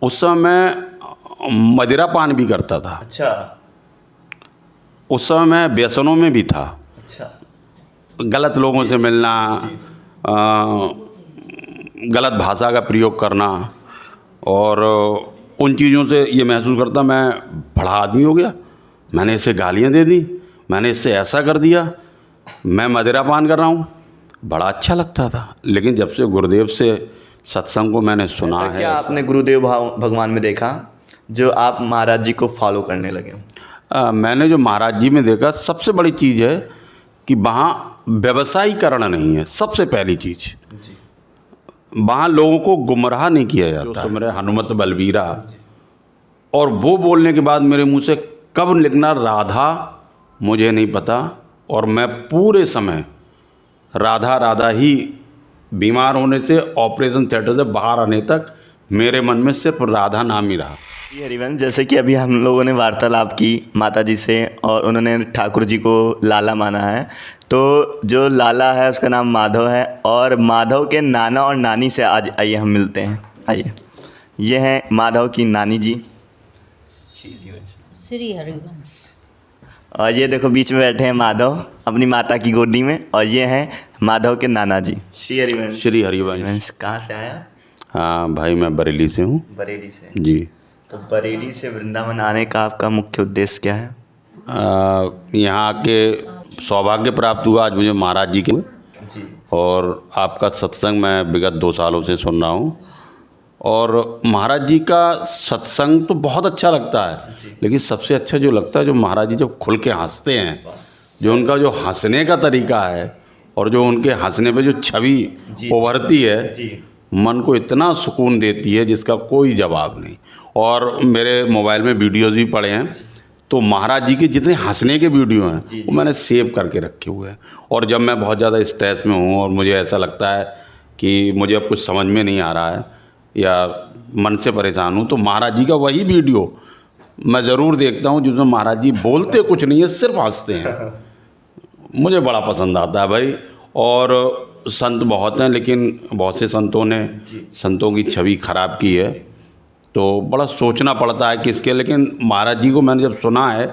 उस समय मैं मदिरा पान भी करता था। अच्छा। उस समय मैं व्यसनों में भी था। अच्छा। गलत लोगों से मिलना, गलत भाषा का प्रयोग करना, और उन चीज़ों से ये महसूस करता मैं बड़ा आदमी हो गया, मैंने इससे गालियाँ दे दी, मैंने इससे ऐसा कर दिया, मैं मदिरा पान कर रहा हूँ। बड़ा अच्छा लगता था। लेकिन जब से गुरुदेव से सत्संग को मैंने सुना है, क्या आपने गुरुदेव भगवान में देखा जो आप महाराज जी को फॉलो करने लगे? मैंने जो महाराज जी में देखा, सबसे बड़ी चीज़ है कि वहाँ व्यवसायीकरण नहीं है। सबसे पहली चीज़, वहाँ लोगों को गुमराह नहीं किया जाता। जो मेरे हनुमत बलबीरा, और वो बोलने के बाद मेरे मुंह से कब निकला राधा मुझे नहीं पता, और मैं पूरे समय राधा राधा ही, बीमार होने से, ऑपरेशन थिएटर से बाहर आने तक मेरे मन में सिर्फ राधा नाम ही रहा। ये हरिवंश, जैसे कि अभी हम लोगों ने वार्तालाप की माता जी से और उन्होंने ठाकुर जी को लाला माना है, तो जो लाला है उसका नाम माधव है, और माधव के नाना और नानी से आज आइए हम मिलते हैं। आइए, ये हैं माधव की नानी जी श्री हरिवंश, और ये देखो बीच में बैठे हैं माधव अपनी माता की गोदी में, और ये हैं माधव के नाना जी। श्री हरिवंश। श्री हरिवंश। कहाँ से आया? हाँ भाई, मैं बरेली से हूँ। बरेली से जी। तो बरेली से वृंदावन आने का आपका मुख्य उद्देश्य क्या है? यहाँ आके सौभाग्य प्राप्त हुआ आज मुझे महाराज जी के, जी। और आपका सत्संग मैं विगत 2 सालों से सुन रहा हूँ, और महाराज जी का सत्संग तो बहुत अच्छा लगता है, लेकिन सबसे अच्छा जो लगता है, जो महाराज जी जब खुल के हंसते हैं, जो उनका जो हंसने का तरीका है, और जो उनके हंसने पे जो छवि उभरती है, मन को इतना सुकून देती है जिसका कोई जवाब नहीं। और मेरे मोबाइल में वीडियोज़ भी पड़े हैं, तो महाराज जी के जितने हंसने के वीडियो हैं वो मैंने सेव करके रखे हुए हैं। और जब मैं बहुत ज़्यादा स्ट्रेस में हूँ और मुझे ऐसा लगता है कि मुझे अब कुछ समझ में नहीं आ रहा है या मन से परेशान हूँ, तो महाराज जी का वही वीडियो मैं ज़रूर देखता हूँ जिसमें महाराज जी बोलते कुछ नहीं है, सिर्फ हंसते हैं। मुझे बड़ा पसंद आता है भाई। और संत बहुत हैं, लेकिन बहुत से संतों ने संतों की छवि खराब की है, तो बड़ा सोचना पड़ता है किसके। लेकिन महाराज जी को मैंने जब सुना है,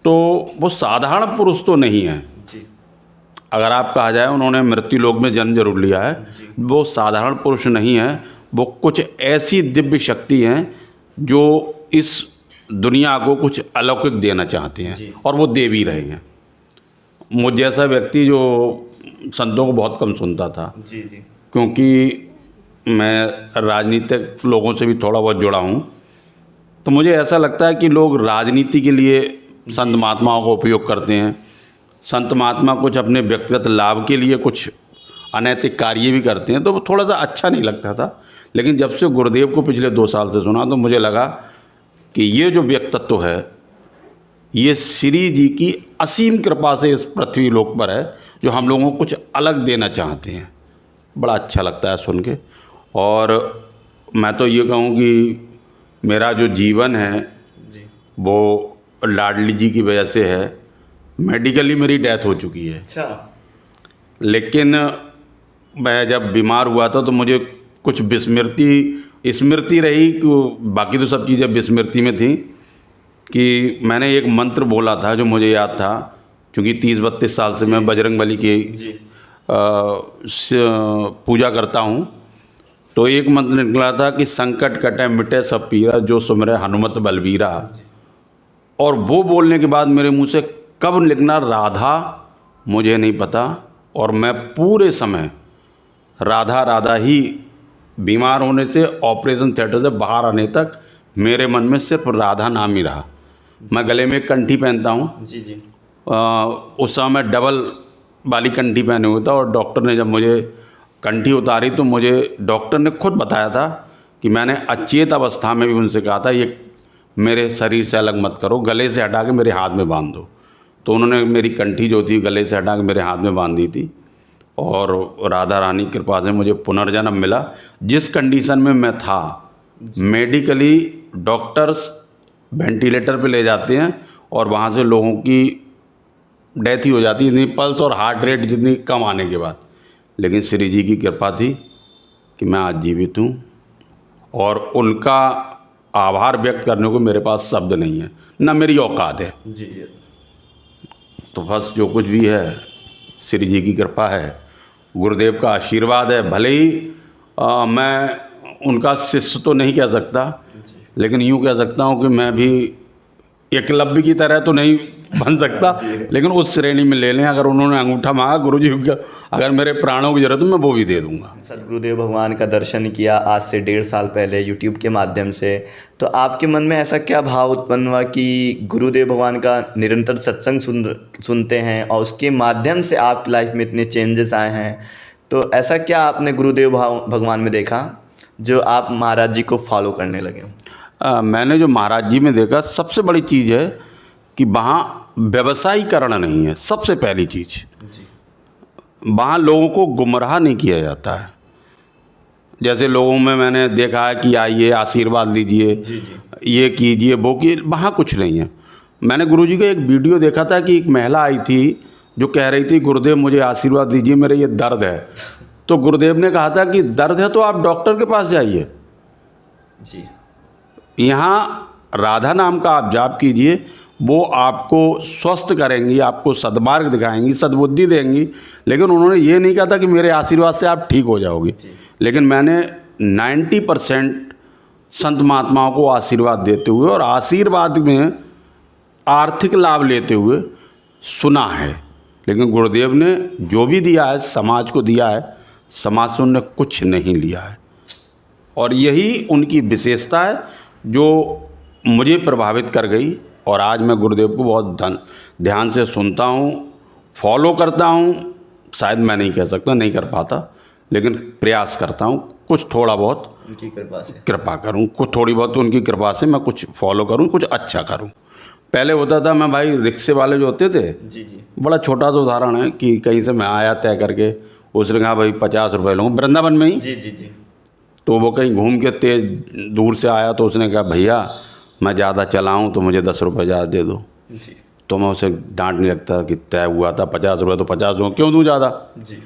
तो वो साधारण पुरुष तो नहीं है। अगर आप कहा जाए उन्होंने मृत्यु लोक में जन्म जरूर लिया है, वो साधारण पुरुष नहीं है। वो कुछ ऐसी दिव्य शक्ति हैं जो इस दुनिया को कुछ अलौकिक देना चाहते हैं, और वो दे भी रहे हैं। मुझ जैसा व्यक्ति जो संतों को बहुत कम सुनता था, क्योंकि मैं राजनीतिक लोगों से भी थोड़ा बहुत जुड़ा हूँ, तो मुझे ऐसा लगता है कि लोग राजनीति के लिए संत महात्माओं का उपयोग करते हैं। संत महात्मा कुछ अपने व्यक्तिगत लाभ के लिए कुछ अनैतिक कार्य भी करते हैं, तो वो थोड़ा सा अच्छा नहीं लगता था। लेकिन जब से गुरुदेव को पिछले 2 साल से सुना, तो मुझे लगा कि ये जो व्यक्तित्व है, ये श्री जी की असीम कृपा से इस पृथ्वी लोक पर है, जो हम लोगों को कुछ अलग देना चाहते हैं। बड़ा अच्छा लगता है सुन के। और मैं तो ये कहूँ कि मेरा जो जीवन है वो लाडली जी की वजह से है। मेडिकली मेरी डेथ हो चुकी है। अच्छा। लेकिन मैं जब बीमार हुआ था तो मुझे कुछ स्मृति रही, बाकी तो सब चीज़ें विस्मृति में थी। कि मैंने एक मंत्र बोला था जो मुझे याद था, क्योंकि 30-32 साल से मैं बजरंगबली की पूजा करता हूँ। तो एक मंत्र निकला था कि संकट कटे मिटे सब पीरा, जो सुमरे हनुमत बलबीरा। और वो बोलने के बाद मेरे मुंह से कब निकला राधा मुझे नहीं पता, और मैं पूरे समय राधा राधा ही, बीमार होने से, ऑपरेशन थिएटर से बाहर आने तक मेरे मन में सिर्फ राधा नाम ही रहा। मैं गले में एक कंठी पहनता हूँ। उस समय मैं डबल वाली कंठी पहने हुआ था, और डॉक्टर ने जब मुझे कंठी उतारी तो मुझे डॉक्टर ने खुद बताया था कि मैंने अचेत अवस्था में भी उनसे कहा था ये मेरे शरीर से अलग मत करो, गले से हटा के मेरे हाथ में बांध दो। तो उन्होंने मेरी कंठी जो थी गले से हटा के मेरे हाथ में बांध दी थी, और राधा रानी की कृपा से मुझे पुनर्जन्म मिला। जिस कंडीशन में मैं था, मेडिकली डॉक्टर्स वेंटिलेटर पे ले जाते हैं और वहाँ से लोगों की डेथ ही हो जाती है, इतनी पल्स और हार्ट रेट जितनी कम आने के बाद। लेकिन श्री जी की कृपा थी कि मैं आज जीवित हूँ, और उनका आभार व्यक्त करने को मेरे पास शब्द नहीं है, ना मेरी औकात है। जी। तो बस जो कुछ भी है श्री जी की कृपा है, गुरुदेव का आशीर्वाद है। भले ही मैं उनका शिष्य तो नहीं कह सकता, लेकिन यूँ कह सकता हूँ कि मैं भी एकलव्य की तरह तो नहीं बन सकता, लेकिन उस श्रेणी में ले लें। अगर उन्होंने अंगूठा मांगा गुरु जी का, अगर मेरे प्राणों की जरूरत है मैं वो भी दे दूंगा। सदगुरुदेव भगवान का दर्शन किया आज से 1.5 साल पहले यूट्यूब के माध्यम से, तो आपके मन में ऐसा क्या भाव उत्पन्न हुआ कि गुरुदेव भगवान का निरंतर सत्संग सुनते हैं और उसके माध्यम से आपकी लाइफ में इतने चेंजेस आए हैं? तो ऐसा क्या आपने गुरुदेव भगवान में देखा जो आप महाराज जी को फॉलो करने लगे? मैंने जो महाराज जी में देखा, सबसे बड़ी चीज़ है कि वहाँ व्यवसायीकरण नहीं है। सबसे पहली चीज़, वहाँ लोगों को गुमराह नहीं किया जाता है। जैसे लोगों में मैंने देखा है कि आइए आशीर्वाद लीजिए, ये कीजिए वो कीजिए, वहाँ कुछ नहीं है। मैंने गुरुजी का एक वीडियो देखा था कि एक महिला आई थी जो कह रही थी गुरुदेव मुझे आशीर्वाद दीजिए, मेरे ये दर्द है। तो गुरुदेव ने कहा था कि दर्द है तो आप डॉक्टर के पास जाइए। जी। यहाँ राधा नाम का आप जाप कीजिए, वो आपको स्वस्थ करेंगी, आपको सद्मार्ग दिखाएंगी, सद्बुद्धि देंगी। लेकिन उन्होंने ये नहीं कहा था कि मेरे आशीर्वाद से आप ठीक हो जाओगे। लेकिन मैंने 90% संत महात्माओं को आशीर्वाद देते हुए और आशीर्वाद में आर्थिक लाभ लेते हुए सुना है। लेकिन गुरुदेव ने जो भी दिया है समाज को दिया है, समाज से उन्होंने कुछ नहीं लिया है। और यही उनकी विशेषता है जो मुझे प्रभावित कर गई। और आज मैं गुरुदेव को बहुत ध्यान से सुनता हूँ, फॉलो करता हूँ। शायद मैं नहीं कह सकता, नहीं कर पाता, लेकिन प्रयास करता हूँ कुछ थोड़ा बहुत उनकी कृपा से कृपा करूँ, कुछ थोड़ी बहुत उनकी कृपा से मैं कुछ फॉलो करूँ, कुछ अच्छा करूँ। पहले होता था मैं भाई रिक्शे वाले जो होते थे, जी। बड़ा छोटा सा उदाहरण है कि कहीं से मैं आया तय करके, उसने कहा भाई 50 रुपये लूँगा, वृंदावन में ही। जी। तो वो कहीं घूम के तेज दूर से आया, तो उसने कहा भैया मैं ज़्यादा चलाऊँ तो मुझे 10 रुपये ज़्यादा दे दो। जी। तो मैं उसे डांट नहीं लगता कि तय हुआ था 50 रुपये तो 50 दूँ, क्यों दूँ ज़्यादा। जी।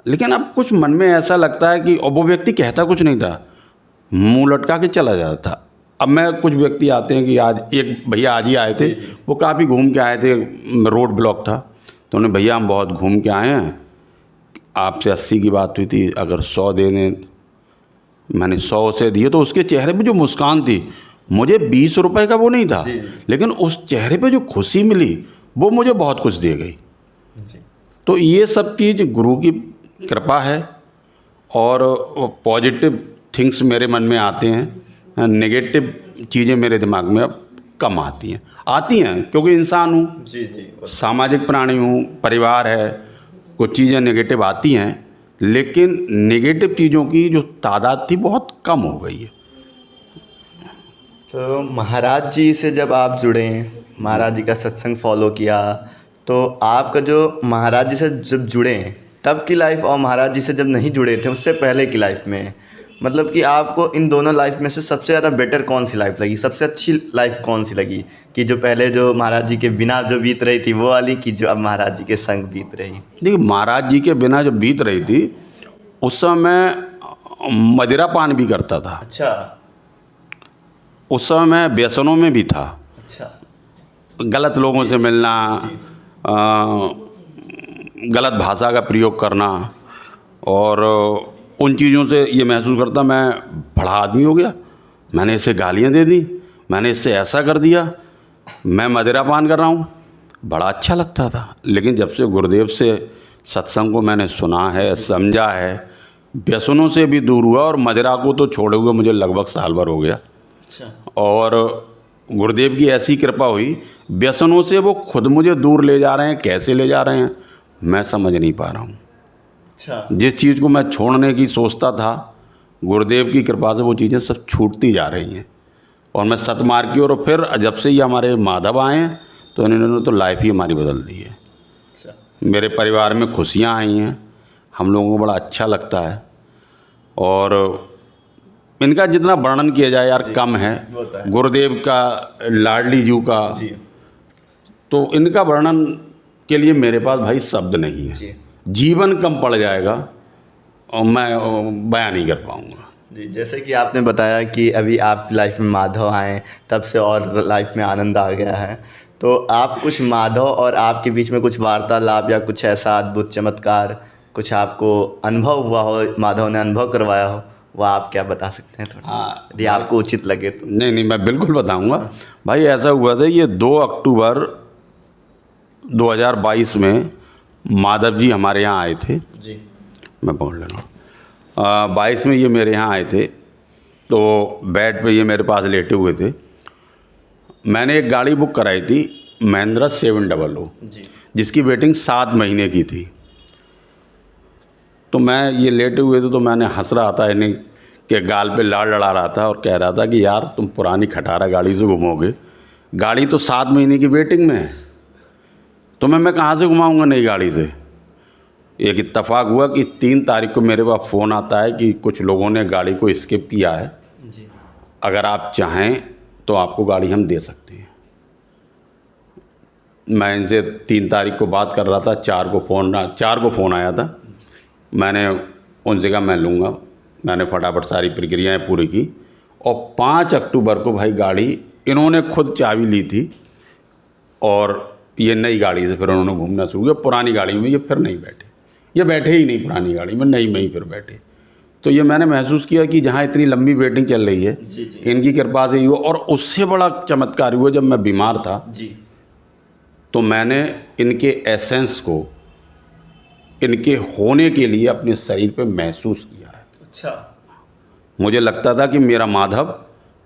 लेकिन अब कुछ मन में ऐसा लगता है कि अब वो व्यक्ति कहता कुछ नहीं था, मुंह लटका के चला जाता था। अब मैं कुछ व्यक्ति आते हैं कि आज एक भैया आज ही आए थे, वो काफ़ी घूम के आए थे, रोड ब्लॉक था, तो उन्हें भैया हम बहुत घूम के आए हैं, आपसे 80 की बात हुई थी, अगर 100 देने। मैंने 100 से दिए तो उसके चेहरे पे जो मुस्कान थी, मुझे 20 रुपए का वो नहीं था, लेकिन उस चेहरे पे जो खुशी मिली वो मुझे बहुत कुछ दे गई। तो ये सब चीज़ गुरु की कृपा है। और पॉजिटिव थिंग्स मेरे मन में आते हैं, नेगेटिव चीज़ें मेरे दिमाग में अब कम आती हैं क्योंकि इंसान हूँ, जी। सामाजिक प्राणी हूँ, परिवार है, कुछ चीज़ें नेगेटिव आती हैं, लेकिन नेगेटिव चीज़ों की जो तादाद थी बहुत कम हो गई है। तो महाराज जी से जब आप जुड़े, महाराज जी का सत्संग फॉलो किया, तो आपका जो महाराज जी से जब जुड़े तब की लाइफ और महाराज जी से जब नहीं जुड़े थे उससे पहले की लाइफ में, मतलब कि आपको इन दोनों लाइफ में से सबसे ज़्यादा बेटर कौन सी लाइफ लगी, सबसे अच्छी लाइफ कौन सी लगी? कि जो पहले जो महाराज जी के बिना जो बीत रही थी वो वाली, कि जो अब महाराज जी के संग बीत रही? देखिए, महाराज जी के बिना जो बीत रही थी उस समय मैं मदिरा पान भी करता था। अच्छा। उस समय मैं व्यसनों में भी था। अच्छा। गलत लोगों से मिलना, गलत भाषा का प्रयोग करना, और उन चीज़ों से ये महसूस करता मैं बड़ा आदमी हो गया, मैंने इससे गालियाँ दे दी, मैंने इससे ऐसा कर दिया, मैं मदिरा पान कर रहा हूँ, बड़ा अच्छा लगता था। लेकिन जब से गुरुदेव से सत्संग को मैंने सुना है, समझा है, व्यसनों से भी दूर हुआ, और मदिरा को तो छोड़े हुए मुझे लगभग साल भर हो गया। अच्छा। और गुरुदेव की ऐसी कृपा हुई, व्यसनों से वो खुद मुझे दूर ले जा रहे हैं, कैसे ले जा रहे हैं मैं समझ नहीं पा रहा हूँ। अच्छा। जिस चीज़ को मैं छोड़ने की सोचता था, गुरुदेव की कृपा से वो चीज़ें सब छूटती जा रही हैं, और मैं सतमार्ग की ओर, फिर जब से ये हमारे माधव आए हैं तो इन्होंने तो लाइफ ही हमारी बदल दी है। अच्छा। मेरे परिवार में खुशियाँ आई हैं, हम लोगों को बड़ा अच्छा लगता है, और इनका जितना वर्णन किया जाए यार कम है। गुरुदेव का, लाडली जी का, तो इनका वर्णन के लिए मेरे पास भाई शब्द नहीं है, जीवन कम पड़ जाएगा और मैं बयान नहीं कर पाऊँगा। जी, जैसे कि आपने बताया कि अभी आप लाइफ में माधव आए तब से और लाइफ में आनंद आ गया है, तो आप कुछ माधव और आपके बीच में कुछ वार्तालाप या कुछ ऐसा अद्भुत चमत्कार कुछ आपको अनुभव हुआ हो, माधव ने अनुभव करवाया हो, वो आप क्या बता सकते हैं थोड़ा, हाँ, यदि आपको उचित लगे तो? नहीं मैं बिल्कुल बताऊंगा भाई। ऐसा हुआ था, ये 2 अक्टूबर 2022 में माधव जी हमारे यहाँ आए थे। जी। मैं बोल रहा हूँ 22 में ये मेरे यहाँ आए थे, तो बेड पे ये मेरे पास लेटे हुए थे। मैंने एक गाड़ी बुक कराई थी, महिंद्रा 700 जी। जिसकी वेटिंग 7 महीने की थी। तो मैं ये लेटे हुए थे, तो मैंने हंस रहा था इन्हें के गाल पे लाड़ लड़ा रहा था और कह रहा था कि यार तुम पुरानी खटारा गाड़ी से घूमोगे, गाड़ी तो 7 महीने की वेटिंग में है, तो मैं कहाँ से घुमाऊँगा नई गाड़ी से। एक इत्तेफाक हुआ कि 3 तारीख को मेरे पास फ़ोन आता है कि कुछ लोगों ने गाड़ी को स्किप किया है, जी। अगर आप चाहें तो आपको गाड़ी हम दे सकते हैं। मैं इनसे 3 तारीख को बात कर रहा था, 4 को फ़ोन आया था। मैंने उनसे कहा मैं लूँगा। मैंने फटाफट सारी प्रक्रियाएं पूरी की और 5 अक्टूबर को भाई गाड़ी इन्होंने खुद चाबी ली थी और ये नई गाड़ी से फिर उन्होंने घूमना शुरू किया। पुरानी गाड़ी में ये फिर नहीं बैठे, ये बैठे ही नहीं पुरानी गाड़ी में, नई में ही फिर बैठे। तो ये मैंने महसूस किया कि जहाँ इतनी लंबी वेटिंग चल रही है, जी, जी। इनकी कृपा से ही हुआ। और उससे बड़ा चमत्कार हुआ, जब मैं बीमार था जी। तो मैंने इनके एसेंस को इनके होने के लिए अपने शरीर पे महसूस किया है। अच्छा। मुझे लगता था कि मेरा माधव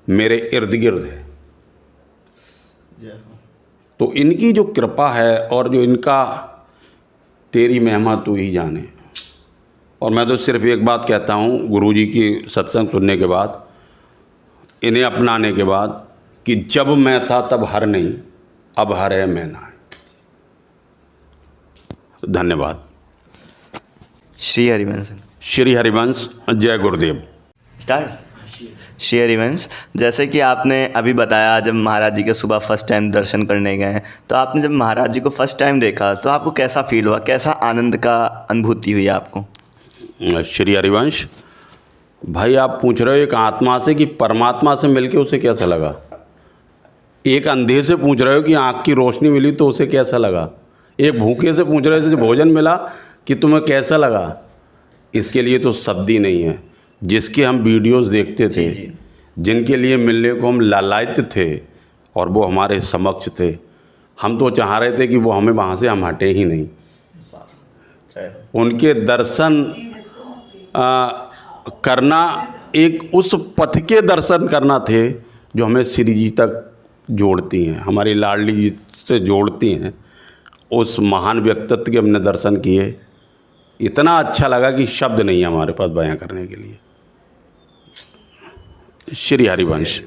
मेरे इर्द गिर्द है। तो इनकी जो कृपा है और जो इनका तेरी महिमा तू ही जाने। और मैं तो सिर्फ एक बात कहता हूँ, गुरुजी की सत्संग सुनने के बाद, इन्हें अपनाने के बाद, कि जब मैं था तब हर नहीं, अब हर है मैं ना। धन्यवाद। श्री हरिवंश। श्री हरिवंश। जय गुरुदेव। स्टार्ट। श्री हरिवंश, जैसे कि आपने अभी बताया जब महाराज जी के सुबह फर्स्ट टाइम दर्शन करने गए, तो आपने जब महाराज जी को फर्स्ट टाइम देखा तो आपको कैसा फील हुआ, कैसा आनंद का अनुभूति हुई आपको? श्री हरिवंश भाई, आप पूछ रहे हो एक आत्मा से कि परमात्मा से मिलके उसे कैसा लगा। एक अंधे से पूछ रहे हो कि आँख की रोशनी मिली तो उसे कैसा लगा। एक भूखे से पूछ रहे हो जैसे भोजन मिला कि तुम्हें कैसा लगा। इसके लिए तो शब्द ही नहीं है। जिसके हम वीडियोस देखते थे, जिनके लिए मिलने को हम लालायित थे और वो हमारे समक्ष थे, हम तो चाह रहे थे कि वो हमें वहाँ से हम हटे ही नहीं। उनके दर्शन करना, एक उस पथ के दर्शन करना थे जो हमें श्री जी तक जोड़ती हैं, हमारी लाडली जी से जोड़ती हैं। उस महान व्यक्तित्व के हमने दर्शन किए, इतना अच्छा लगा कि शब्द नहीं है हमारे पास बयां करने के लिए। श्री हरिवंश।